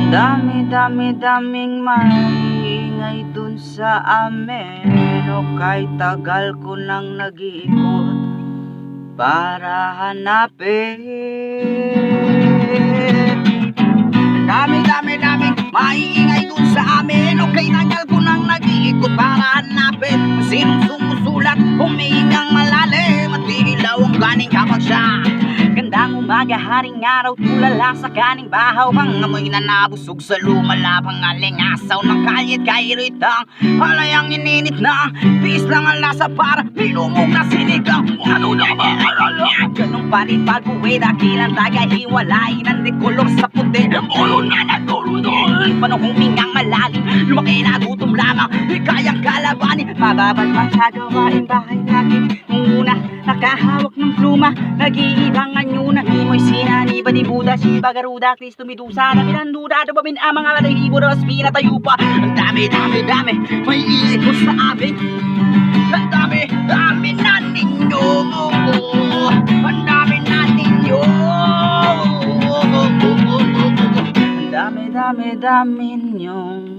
Dami-daming maingay dun sa amin. O kahit tagal ko nang nag-iikot para hanapin. Dami-daming maingay dun sa amin. O kahit tagal ko nang nag-iikot para hanapin. Sinong sumusulat, humihingang malalim at ilaw ang ganing kapag siya. Gandang umaga, haring araw, tulala sa kaning bahaw. Mga amoy na nabusog sa lumalapang alingasaw ng kalyet kairitang halayang ininit na bis lang ang lasa para milumog na sinigang. Ano na ba arala? Ganun pa rin pag-uwi, dakilang tagahiwalay ng dekolor sa puti. Ulo na nagulunod, panahong mingang malalim, lumaki na gutom lamang, di kayang kalabanin. Mababad man sa gawain bahay lagi, una nakahawak ng pluma, nag-iibang anyo na himoy sinani ba ni Buddha, Shiva, Garuda, Kristo, Medusa, Dabilan, Duda, Dubamin, ang mga balahibo, Raspina, tayo pa. Ang dami, may iikot sa amin. Ang dami na ninyo. Ang dami na ninyo. Ang dami nyo.